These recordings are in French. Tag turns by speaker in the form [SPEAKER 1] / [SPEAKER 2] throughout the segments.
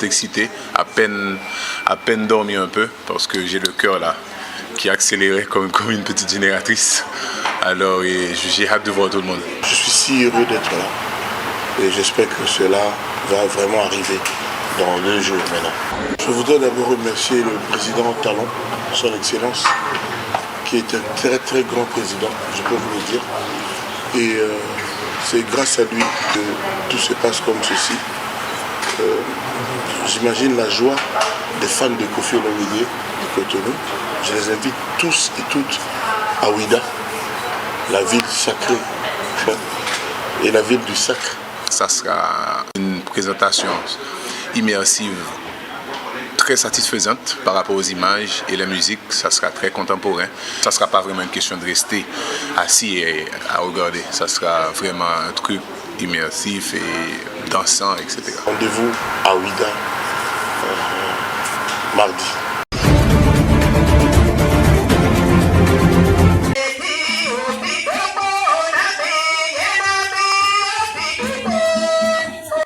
[SPEAKER 1] excité, à peine dormi un peu, parce que j'ai le cœur là qui accélérait comme une petite génératrice. Alors j'ai hâte de voir tout le monde.
[SPEAKER 2] Je suis si heureux d'être là et j'espère que cela va vraiment arriver dans 2 jours maintenant. Je voudrais d'abord remercier le président Talon, son excellence, qui est un très très grand président, je peux vous le dire. Et c'est grâce à lui que tout se passe comme ceci. J'imagine la joie des fans de Koffi Olomide du Cotonou. Je les invite tous et toutes à Ouidah, la ville sacrée et la ville du sacre.
[SPEAKER 1] Ça sera une présentation immersive très satisfaisante par rapport aux images et la musique. Ça sera très contemporain. Ça ne sera pas vraiment une question de rester assis et à regarder. Ça sera vraiment un truc immersif et dansant, etc.
[SPEAKER 2] Rendez-vous à Ouidah mardi.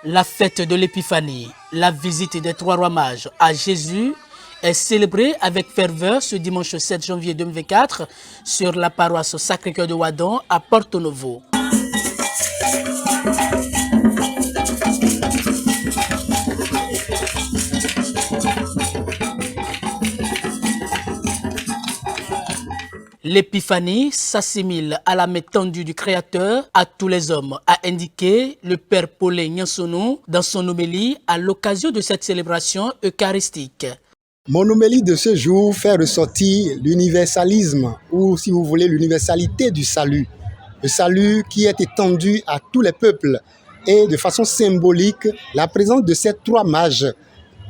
[SPEAKER 3] La fête de l'Épiphanie, la visite des 3 rois mages à Jésus est célébrée avec ferveur ce dimanche 7 janvier 2024 sur la paroisse Sacré-Cœur de Ouadon à Porto Novo. L'épiphanie s'assimile à la main tendue du Créateur à tous les hommes, a indiqué le père Paulin Nyansonou dans son homélie à l'occasion de cette célébration eucharistique.
[SPEAKER 4] Mon homélie de ce jour fait ressortir l'universalisme, ou si vous voulez l'universalité du salut. Le salut qui est étendu à tous les peuples et de façon symbolique, la présence de ces 3 mages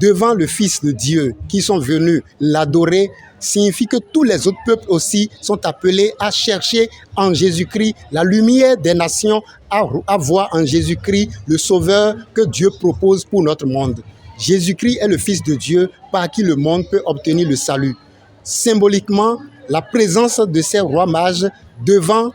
[SPEAKER 4] devant le Fils de Dieu qui sont venus l'adorer signifie que tous les autres peuples aussi sont appelés à chercher en Jésus-Christ la lumière des nations, à voir en Jésus-Christ le Sauveur que Dieu propose pour notre monde. Jésus-Christ est le Fils de Dieu par qui le monde peut obtenir le salut. Symboliquement, la présence de ces rois mages devant,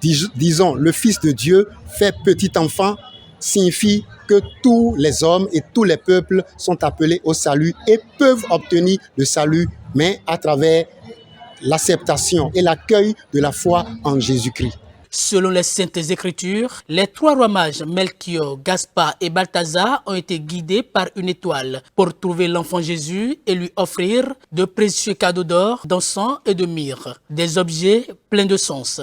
[SPEAKER 4] disons, le Fils de Dieu fait petit enfant signifie que tous les hommes et tous les peuples sont appelés au salut et peuvent obtenir le salut, mais à travers l'acceptation et l'accueil de la foi en Jésus-Christ.
[SPEAKER 3] Selon les Saintes Écritures, les 3 rois mages Melchior, Gaspard et Balthazar ont été guidés par une étoile pour trouver l'enfant Jésus et lui offrir de précieux cadeaux d'or, d'encens et de myrrhe, des objets pleins de sens.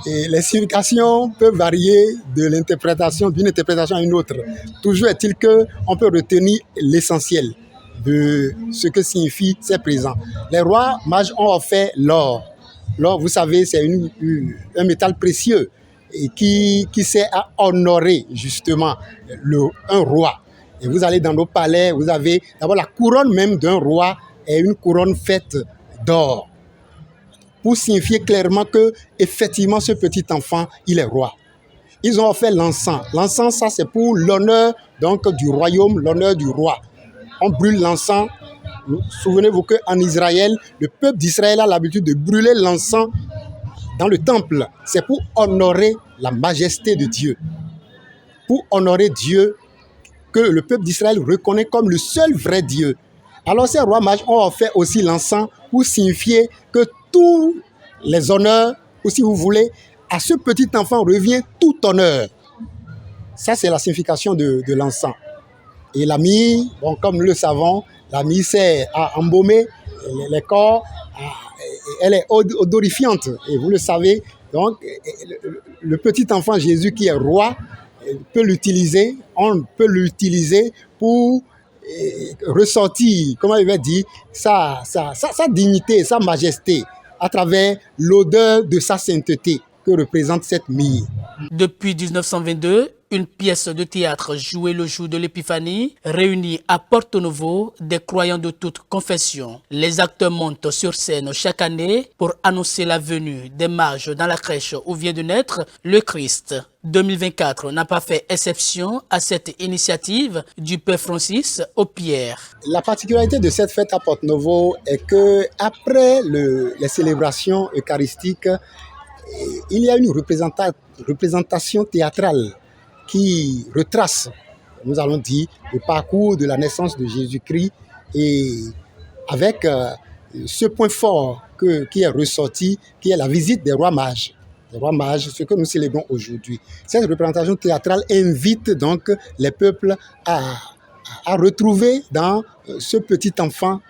[SPEAKER 4] Et les significations peuvent varier d'une interprétation à une autre. Toujours est-il qu'on peut retenir l'essentiel de ce que signifie ces présents. Les rois mages ont offert l'or. L'or, vous savez, c'est un métal précieux et qui sert à honorer justement un roi. Et vous allez dans nos palais, vous avez d'abord la couronne même d'un roi est une couronne faite d'or, pour signifier clairement que effectivement ce petit enfant, il est roi. Ils ont offert l'encens. L'encens, ça c'est pour l'honneur donc du royaume, l'honneur du roi. On brûle l'encens. Souvenez-vous qu'en Israël, le peuple d'Israël a l'habitude de brûler l'encens dans le temple. C'est pour honorer la majesté de Dieu. Pour honorer Dieu que le peuple d'Israël reconnaît comme le seul vrai Dieu. Alors ces rois mages ont offert aussi l'encens pour signifier que tous les honneurs, ou si vous voulez, à ce petit enfant revient tout honneur. Ça, c'est la signification de l'encens. Et la myrrhe, bon, comme nous le savons, la myrrhe sert à embaumer les corps, elle est odorifiante, et vous le savez. Donc, le petit enfant Jésus qui est roi, on peut l'utiliser pour ressortir, comment il va dire, sa dignité, sa majesté, à travers l'odeur de sa sainteté que représente cette myrrhe.
[SPEAKER 3] Depuis 1922, une pièce de théâtre jouée le jour de l'Épiphanie réunit à Porto Novo des croyants de toutes confessions. Les acteurs montent sur scène chaque année pour annoncer la venue des mages dans la crèche où vient de naître le Christ. 2024 n'a pas fait exception à cette initiative du Père Francis Opierre.
[SPEAKER 4] La particularité de cette fête à Porto Novo est que après les célébrations eucharistiques, il y a une représentation théâtrale qui retrace nous allons dire, le parcours de la naissance de Jésus-Christ et avec ce point fort qui est ressorti, qui est la visite des rois mages. Les rois mages, ce que nous célébrons aujourd'hui. Cette représentation théâtrale invite donc les peuples à retrouver dans ce petit enfant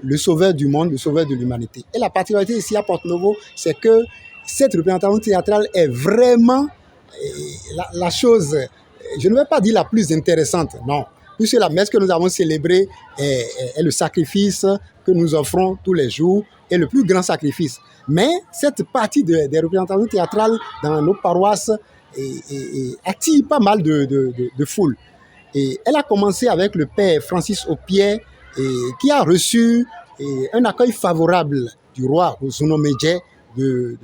[SPEAKER 4] le sauveur du monde, le sauveur de l'humanité. Et la particularité ici à Porto-Novo, c'est que cette représentation théâtrale est vraiment la chose, je ne vais pas dire la plus intéressante, non, puisque la messe que nous avons célébrée est le sacrifice que nous offrons tous les jours et le plus grand sacrifice. Mais cette partie des représentations théâtrales dans nos paroisses attire pas mal de foule. Et elle a commencé avec le père Francis Opier, qui a reçu un accueil favorable du roi Ozono Medje de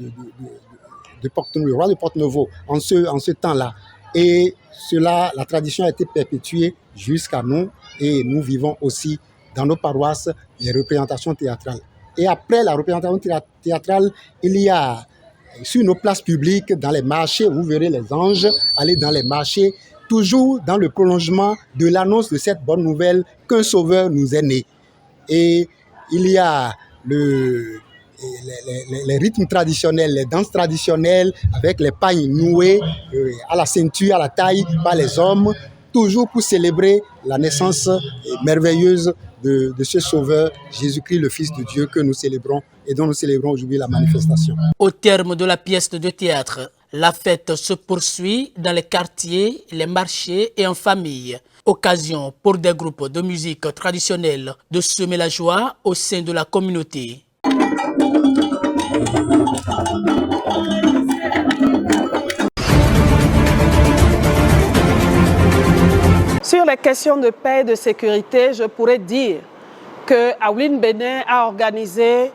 [SPEAKER 4] Porto-Novo, le roi de Porto-Novo en ce temps-là. Et cela, la tradition a été perpétuée jusqu'à nous et nous vivons aussi dans nos paroisses les représentations théâtrales. Et après la représentation théâtrale, il y a sur nos places publiques, dans les marchés, vous verrez les anges aller dans les marchés, toujours dans le prolongement de l'annonce de cette bonne nouvelle qu'un sauveur nous est né. Et il y a les rythmes traditionnels, les danses traditionnelles avec les pagnes nouées à la ceinture, à la taille par les hommes, toujours pour célébrer la naissance merveilleuse de ce sauveur, Jésus-Christ, le Fils de Dieu, que nous célébrons et dont nous célébrons aujourd'hui la manifestation.
[SPEAKER 3] Au terme de la pièce de théâtre, la fête se poursuit dans les quartiers, les marchés et en famille. Occasion pour des groupes de musique traditionnelle de semer la joie au sein de la communauté.
[SPEAKER 5] Sur les questions de paix et de sécurité, je pourrais dire que Aouline Bénin a organisé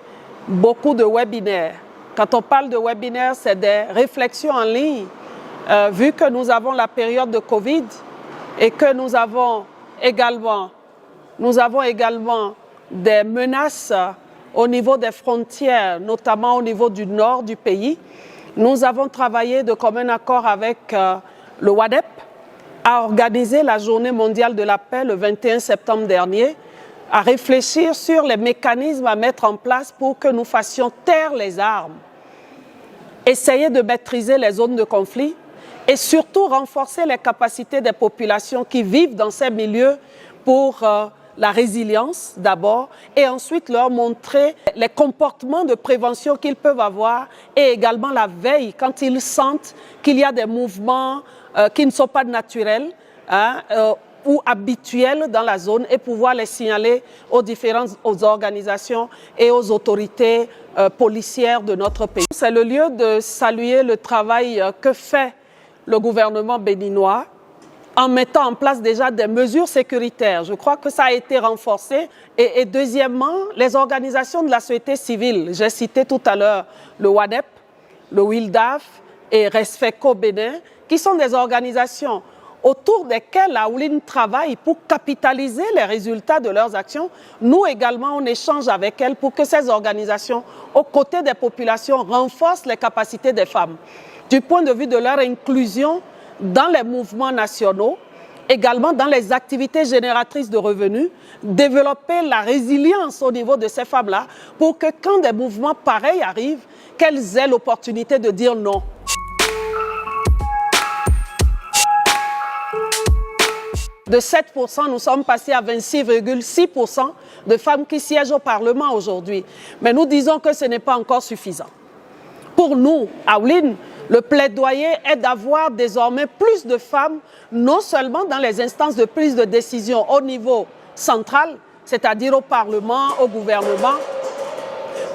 [SPEAKER 5] beaucoup de webinaires. Quand on parle de webinaires, c'est des réflexions en ligne, vu que nous avons la période de Covid et que nous avons également des menaces au niveau des frontières, notamment au niveau du nord du pays. Nous avons travaillé de commun accord avec le WADEP à organiser la Journée mondiale de la paix le 21 septembre dernier, à réfléchir sur les mécanismes à mettre en place pour que nous fassions taire les armes, essayer de maîtriser les zones de conflit et surtout renforcer les capacités des populations qui vivent dans ces milieux pour la résilience d'abord et ensuite leur montrer les comportements de prévention qu'ils peuvent avoir et également la veille quand ils sentent qu'il y a des mouvements qui ne sont pas naturels ou habituels dans la zone et pouvoir les signaler aux différentes organisations et aux autorités policières de notre pays. C'est le lieu de saluer le travail que fait le gouvernement béninois en mettant en place déjà des mesures sécuritaires. Je crois que ça a été renforcé. Et deuxièmement, les organisations de la société civile. J'ai cité tout à l'heure le WADEP, le WILDAF et Resfeco Bénin, qui sont des organisations autour desquelles Aouline travaille pour capitaliser les résultats de leurs actions. Nous également, on échange avec elles pour que ces organisations, aux côtés des populations, renforcent les capacités des femmes. Du point de vue de leur inclusion dans les mouvements nationaux, également dans les activités génératrices de revenus, développer la résilience au niveau de ces femmes-là pour que quand des mouvements pareils arrivent, qu'elles aient l'opportunité de dire non. De 7%, nous sommes passés à 26,6% de femmes qui siègent au Parlement aujourd'hui. Mais nous disons que ce n'est pas encore suffisant. Pour nous, Aouline, le plaidoyer est d'avoir désormais plus de femmes, non seulement dans les instances de prise de décision au niveau central, c'est-à-dire au Parlement, au gouvernement,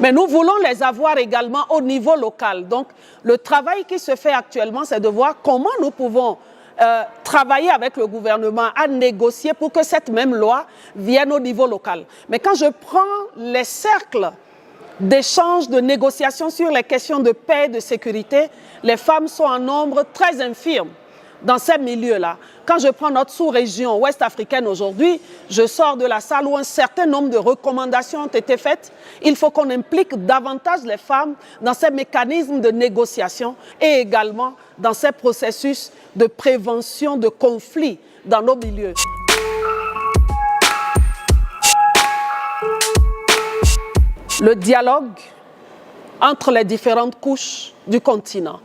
[SPEAKER 5] mais nous voulons les avoir également au niveau local. Donc, le travail qui se fait actuellement, c'est de voir comment nous pouvons travailler avec le gouvernement à négocier pour que cette même loi vienne au niveau local. Mais quand je prends les cercles d'échanges, de négociations sur les questions de paix et de sécurité, les femmes sont en nombre très infime dans ces milieux-là. Quand je prends notre sous-région ouest africaine aujourd'hui, je sors de la salle où un certain nombre de recommandations ont été faites. Il faut qu'on implique davantage les femmes dans ces mécanismes de négociation et également dans ces processus de prévention de conflits dans nos milieux. Le dialogue entre les différentes couches du continent.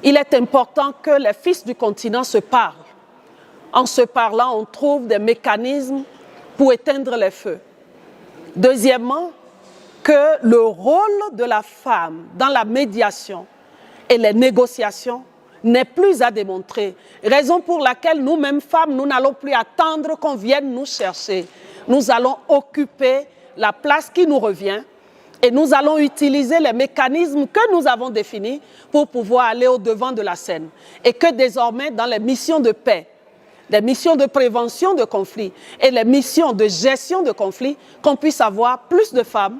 [SPEAKER 5] Il est important que les fils du continent se parlent. En se parlant, on trouve des mécanismes pour éteindre les feux. Deuxièmement, que le rôle de la femme dans la médiation et les négociations n'est plus à démontrer. Raison pour laquelle nous-mêmes femmes, nous n'allons plus attendre qu'on vienne nous chercher. Nous allons occuper la place qui nous revient et nous allons utiliser les mécanismes que nous avons définis pour pouvoir aller au-devant de la scène. Et que désormais, dans les missions de paix, les missions de prévention de conflits et les missions de gestion de conflits, qu'on puisse avoir plus de femmes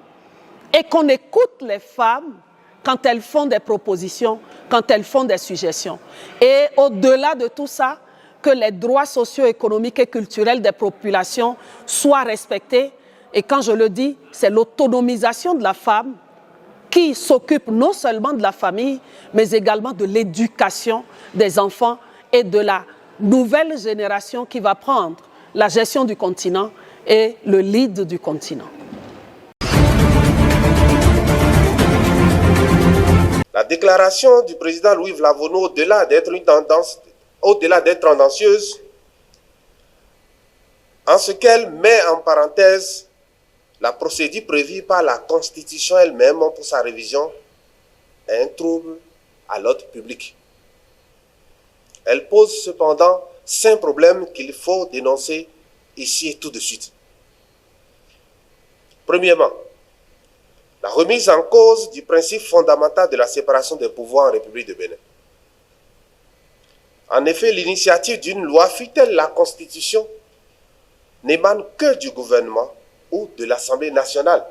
[SPEAKER 5] et qu'on écoute les femmes quand elles font des propositions, quand elles font des suggestions. Et au-delà de tout ça, que les droits socio-économiques et culturels des populations soient respectés. Et quand je le dis, c'est l'autonomisation de la femme qui s'occupe non seulement de la famille, mais également de l'éducation des enfants et de la nouvelle génération qui va prendre la gestion du continent et le lead du continent.
[SPEAKER 6] La déclaration du président Louis Vlavono, au-delà d'être tendancieuse, en ce qu'elle met en parenthèse la procédure prévue par la Constitution elle-même pour sa révision, est un trouble à l'ordre public. Elle pose cependant 5 problèmes qu'il faut dénoncer ici et tout de suite. Premièrement, la remise en cause du principe fondamental de la séparation des pouvoirs en République de Bénin. En effet, l'initiative d'une loi, fût-elle la Constitution, n'émane que du gouvernement ou de l'Assemblée nationale.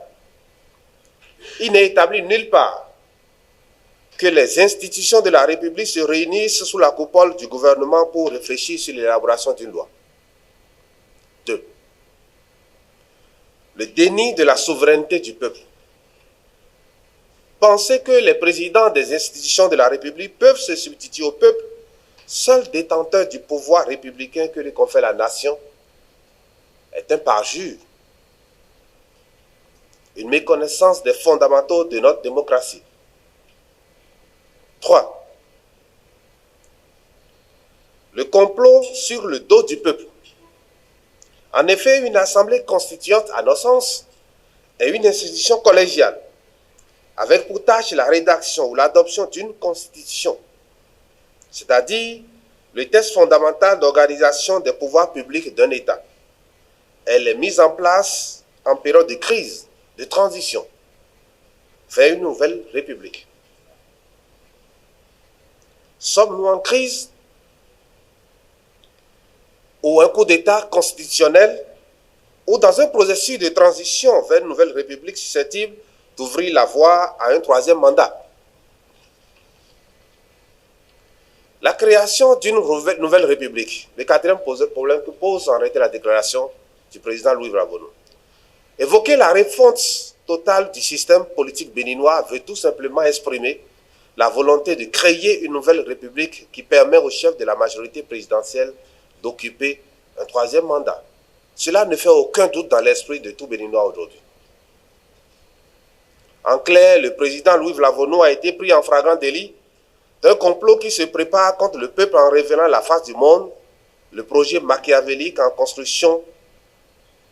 [SPEAKER 6] Il n'est établi nulle part que les institutions de la République se réunissent sous la coupole du gouvernement pour réfléchir sur l'élaboration d'une loi. 2. Le déni de la souveraineté du peuple. Penser que les présidents des institutions de la République peuvent se substituer au peuple, seul détenteur du pouvoir républicain que lui confère la nation, est un parjure. Une méconnaissance des fondamentaux de notre démocratie. 3. Le complot sur le dos du peuple. En effet, une assemblée constituante, à nos sens, est une institution collégiale, avec pour tâche la rédaction ou l'adoption d'une constitution, c'est-à-dire le texte fondamental d'organisation des pouvoirs publics d'un État. Elle est mise en place en période de crise, de transition, vers une nouvelle république. Sommes-nous en crise ou un coup d'État constitutionnel ou dans un processus de transition vers une nouvelle république susceptible d'ouvrir la voie à un 3e mandat? La création d'une nouvelle république, le 4e problème que pose en réalité la déclaration du président Louis Vlavono. Évoquer la refonte totale du système politique béninois veut tout simplement exprimer la volonté de créer une nouvelle république qui permet au chef de la majorité présidentielle d'occuper un 3e mandat. Cela ne fait aucun doute dans l'esprit de tout Béninois aujourd'hui. En clair, le président Louis Vlavono a été pris en flagrant délit d'un complot qui se prépare contre le peuple en révélant la face du monde, le projet machiavélique en construction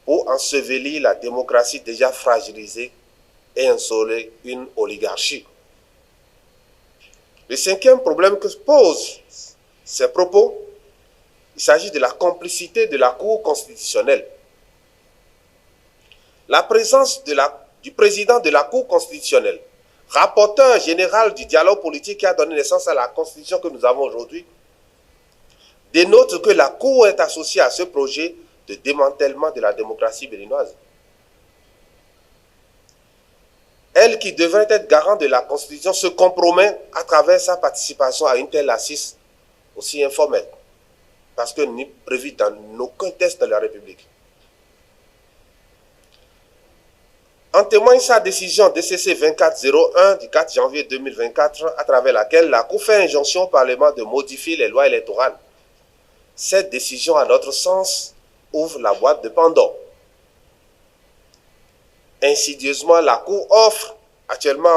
[SPEAKER 6] pour ensevelir la démocratie déjà fragilisée et instaurer une oligarchie. Le 5e problème que posent ces propos, il s'agit de la complicité de la Cour constitutionnelle. La présence du président de la Cour constitutionnelle, rapporteur général du dialogue politique qui a donné naissance à la Constitution que nous avons aujourd'hui, dénote que la Cour est associée à ce projet de démantèlement de la démocratie béninoise. Elle qui devrait être garant de la Constitution se compromet à travers sa participation à une telle assise aussi informelle, parce que n'est prévu dans aucun texte de la République. En témoigne sa décision DCC 2401 du 4 janvier 2024, à travers laquelle la Cour fait injonction au Parlement de modifier les lois électorales. cette décision, à notre sens, ouvre la boîte de Pandore. Insidieusement, la Cour offre actuellement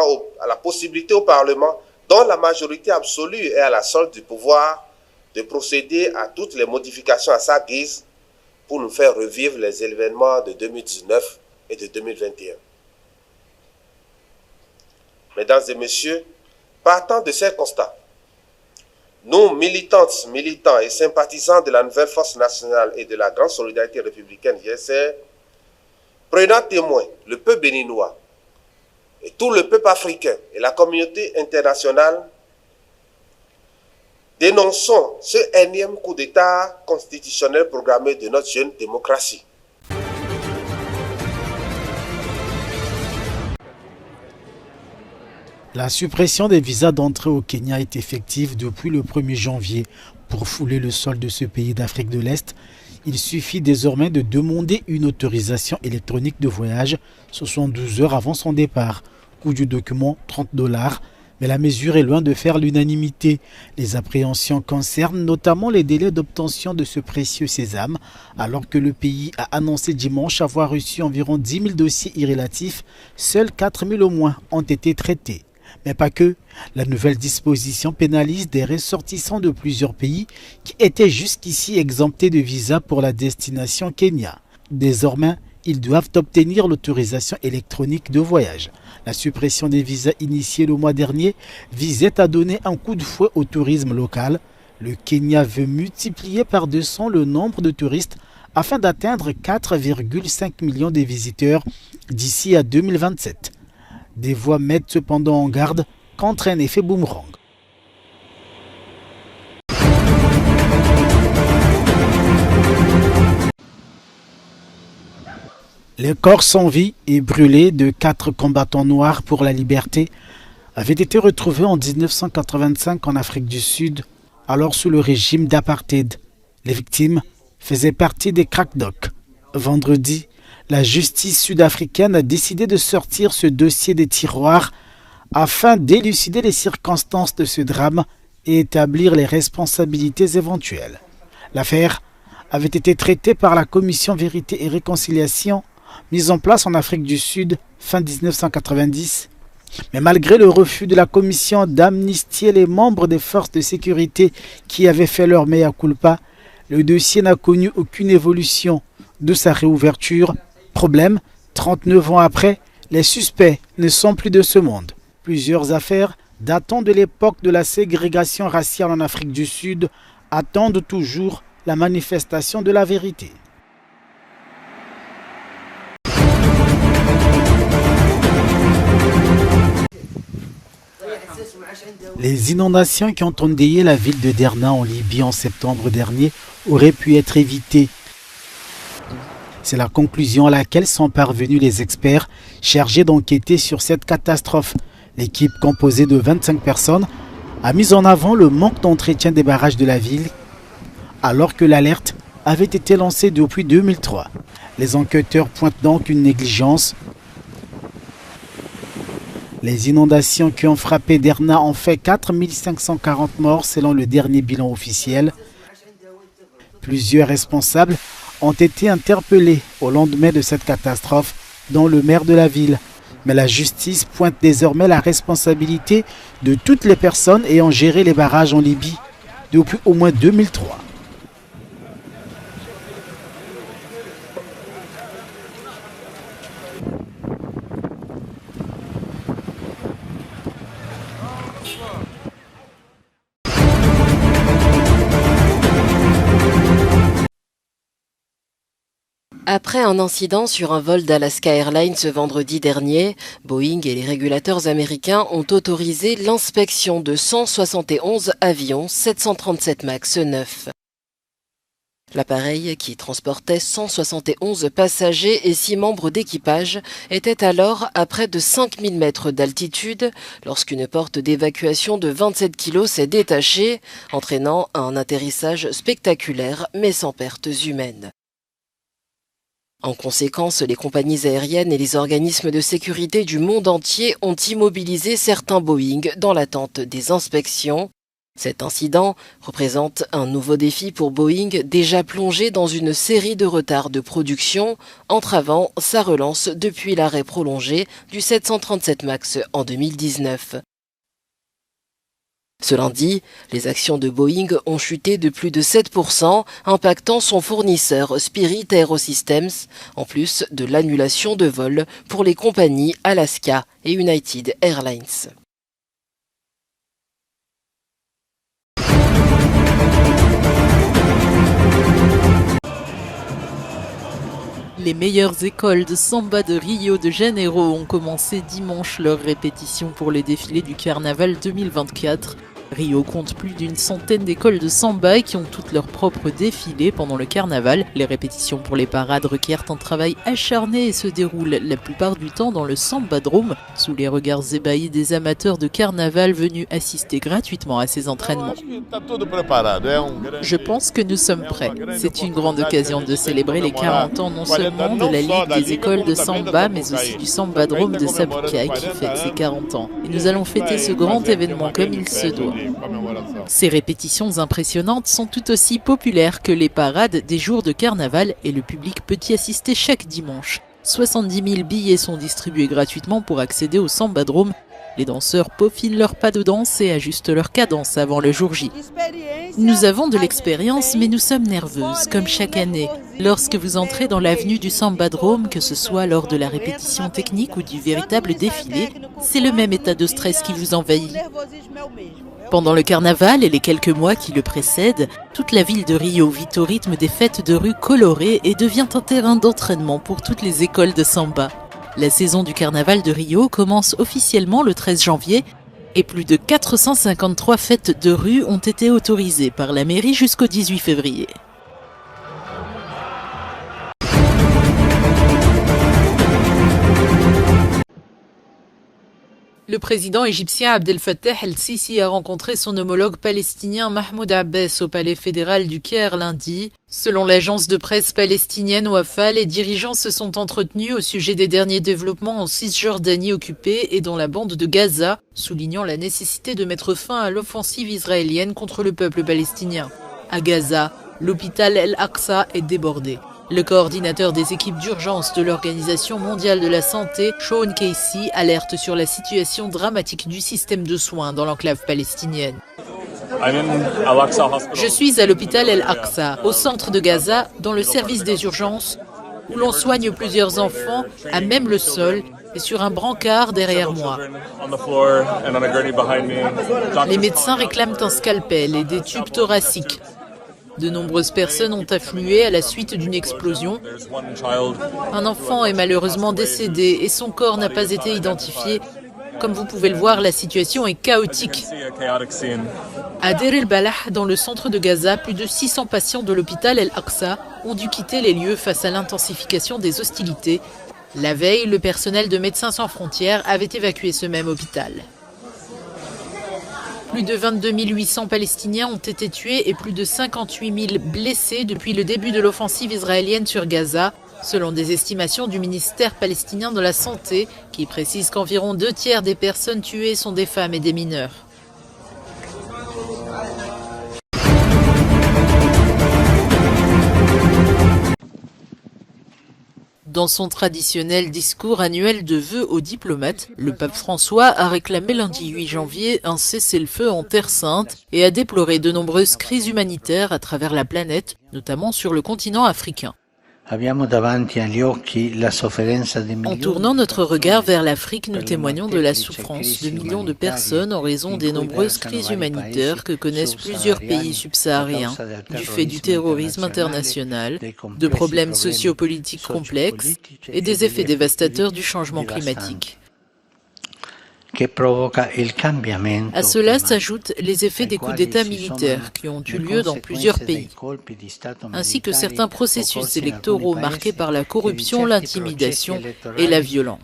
[SPEAKER 6] la possibilité au Parlement, dont la majorité absolue est à la solde du pouvoir, de procéder à toutes les modifications à sa guise pour nous faire revivre les événements de 2019 et de 2021. Mesdames et messieurs, partant de ces constats, nous, militantes, militants et sympathisants de la nouvelle force nationale et de la grande solidarité républicaine GSR, prenant témoin le peuple béninois et tout le peuple africain et la communauté internationale, dénonçons ce énième coup d'État constitutionnel programmé de notre jeune démocratie.
[SPEAKER 7] La suppression des visas d'entrée au Kenya est effective depuis le 1er janvier. Pour fouler le sol de ce pays d'Afrique de l'Est, il suffit désormais de demander une autorisation électronique de voyage 72 heures avant son départ. Coût du document, $30. Mais la mesure est loin de faire l'unanimité. Les appréhensions concernent notamment les délais d'obtention de ce précieux sésame, alors que le pays a annoncé dimanche avoir reçu environ 10 000 dossiers irrélatifs. Seuls 4 000 au moins ont été traités. Mais pas que. La nouvelle disposition pénalise des ressortissants de plusieurs pays qui étaient jusqu'ici exemptés de visa pour la destination Kenya. Désormais, ils doivent obtenir l'autorisation électronique de voyage. La suppression des visas initiée le mois dernier visait à donner un coup de fouet au tourisme local. Le Kenya veut multiplier par 200 le nombre de touristes afin d'atteindre 4,5 millions de visiteurs d'ici à 2027. Des voix mettent cependant en garde contre un effet boomerang. Les corps sans vie et brûlés de 4 combattants noirs pour la liberté avaient été retrouvés en 1985 en Afrique du Sud, alors sous le régime d'apartheid. Les victimes faisaient partie des Crack Docs. Vendredi, la justice sud-africaine a décidé de sortir ce dossier des tiroirs afin d'élucider les circonstances de ce drame et établir les responsabilités éventuelles. L'affaire avait été traitée par la Commission Vérité et Réconciliation mise en place en Afrique du Sud fin 1990. Mais malgré le refus de la commission d'amnistier les membres des forces de sécurité qui avaient fait leur mea culpa, le dossier n'a connu aucune évolution de sa réouverture. Problème, 39 ans après, les suspects ne sont plus de ce monde. Plusieurs affaires datant de l'époque de la ségrégation raciale en Afrique du Sud attendent toujours la manifestation de la vérité. Les inondations qui ont endeuillé la ville de Derna en Libye en septembre dernier auraient pu être évitées. C'est la conclusion à laquelle sont parvenus les experts chargés d'enquêter sur cette catastrophe. L'équipe composée de 25 personnes a mis en avant le manque d'entretien des barrages de la ville, alors que l'alerte avait été lancée depuis 2003. Les enquêteurs pointent donc une négligence. Les inondations qui ont frappé Derna ont fait 4 540 morts selon le dernier bilan officiel. Plusieurs responsables ont été interpellés au lendemain de cette catastrophe, dont le maire de la ville. Mais la justice pointe désormais la responsabilité de toutes les personnes ayant géré les barrages en Libye depuis au moins 2003.
[SPEAKER 8] Après un incident sur un vol d'Alaska Airlines ce vendredi dernier, Boeing et les régulateurs américains ont autorisé l'inspection de 171 avions 737 MAX 9. L'appareil, qui transportait 171 passagers et 6 membres d'équipage, était alors à près de 5000 mètres d'altitude lorsqu'une porte d'évacuation de 27 kg s'est détachée, entraînant un atterrissage spectaculaire mais sans pertes humaines. En conséquence, les compagnies aériennes et les organismes de sécurité du monde entier ont immobilisé certains Boeing dans l'attente des inspections. Cet incident représente un nouveau défi pour Boeing, déjà plongé dans une série de retards de production, entravant sa relance depuis l'arrêt prolongé du 737 MAX en 2019. Ce lundi, les actions de Boeing ont chuté de plus de 7%, impactant son fournisseur Spirit AeroSystems, en plus de l'annulation de vols pour les compagnies Alaska et United Airlines.
[SPEAKER 9] Les meilleures écoles de samba de Rio de Janeiro ont commencé dimanche leur répétition pour le défilé du Carnaval 2024. Rio compte plus d'une centaine d'écoles de samba qui ont toutes leurs propres défilés pendant le carnaval. Les répétitions pour les parades requièrent un travail acharné et se déroulent la plupart du temps dans le Sambadrome, sous les regards ébahis des amateurs de carnaval venus assister gratuitement à ces entraînements. Je pense que nous sommes prêts. C'est une grande occasion de célébrer les 40 ans non seulement de la Ligue des écoles de samba, mais aussi du Sambadrome de Sapucaí qui fête ses 40 ans. Et nous allons fêter ce grand événement comme il se doit. Ces répétitions impressionnantes sont tout aussi populaires que les parades des jours de carnaval et le public peut y assister chaque dimanche. 70 000 billets sont distribués gratuitement pour accéder au Sambadrome. Les danseurs peaufinent leurs pas de danse et ajustent leur cadence avant le jour J. Nous avons de l'expérience, mais nous sommes nerveuses, comme chaque année. Lorsque vous entrez dans l'avenue du Sambadrome, que ce soit lors de la répétition technique ou du véritable défilé, c'est le même état de stress qui vous envahit. Pendant le carnaval et les quelques mois qui le précèdent, toute la ville de Rio vit au rythme des fêtes de rue colorées et devient un terrain d'entraînement pour toutes les écoles de samba. La saison du carnaval de Rio commence officiellement le 13 janvier et plus de 453 fêtes de rue ont été autorisées par la mairie jusqu'au 18 février. Le président égyptien Abdel Fattah el-Sisi a rencontré son homologue palestinien Mahmoud Abbas au palais fédéral du Caire lundi. Selon l'agence de presse palestinienne Wafa, les dirigeants se sont entretenus au sujet des derniers développements en Cisjordanie occupée et dans la bande de Gaza, soulignant la nécessité de mettre fin à l'offensive israélienne contre le peuple palestinien. À Gaza, l'hôpital El-Aqsa est débordé. Le coordinateur des équipes d'urgence de l'Organisation mondiale de la santé, Sean Casey, alerte sur la situation dramatique du système de soins dans l'enclave palestinienne. Je suis à l'hôpital El-Aqsa, au centre de Gaza, dans le service des urgences, où l'on soigne plusieurs enfants, à même le sol, et sur un brancard derrière moi. Les médecins réclament un scalpel et des tubes thoraciques. De nombreuses personnes ont afflué à la suite d'une explosion. Un enfant est malheureusement décédé et son corps n'a pas été identifié. Comme vous pouvez le voir, la situation est chaotique. À Deir el-Balah, dans le centre de Gaza, plus de 600 patients de l'hôpital El-Aqsa ont dû quitter les lieux face à l'intensification des hostilités. La veille, le personnel de Médecins sans frontières avait évacué ce même hôpital. Plus de 22 800 Palestiniens ont été tués et plus de 58 000 blessés depuis le début de l'offensive israélienne sur Gaza, selon des estimations du ministère palestinien de la Santé, qui précise qu'environ 2 tiers des personnes tuées sont des femmes et des mineurs. Dans son traditionnel discours annuel de vœux aux diplomates, le pape François a réclamé lundi 8 janvier un cessez-le-feu en Terre Sainte et a déploré de nombreuses crises humanitaires à travers la planète, notamment sur le continent africain. En tournant notre regard vers l'Afrique, nous témoignons de la souffrance de millions de personnes en raison des nombreuses crises humanitaires que connaissent plusieurs pays subsahariens, du fait du terrorisme international, de problèmes sociopolitiques complexes et des effets dévastateurs du changement climatique. À cela s'ajoutent les effets des coups d'État militaires qui ont eu lieu dans plusieurs pays, ainsi que certains processus électoraux marqués par la corruption, l'intimidation et la violence.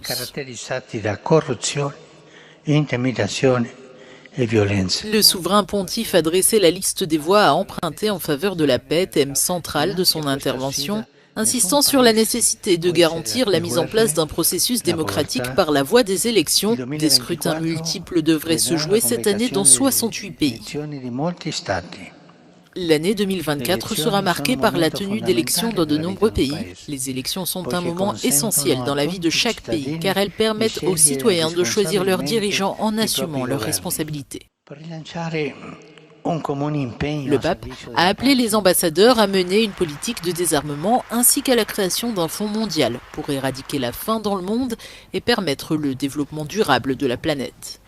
[SPEAKER 9] Le souverain pontife a dressé la liste des voies à emprunter en faveur de la paix, thème central de son intervention, insistant sur la nécessité de garantir la mise en place d'un processus démocratique par la voie des élections. Des scrutins multiples devraient se jouer cette année dans 68 pays. L'année 2024 sera marquée par la tenue d'élections dans de nombreux pays. Les élections sont un moment essentiel dans la vie de chaque pays, car elles permettent aux citoyens de choisir leurs dirigeants en assumant leurs responsabilités. Le pape a appelé les ambassadeurs à mener une politique de désarmement ainsi qu'à la création d'un fonds mondial pour éradiquer la faim dans le monde et permettre le développement durable de la planète.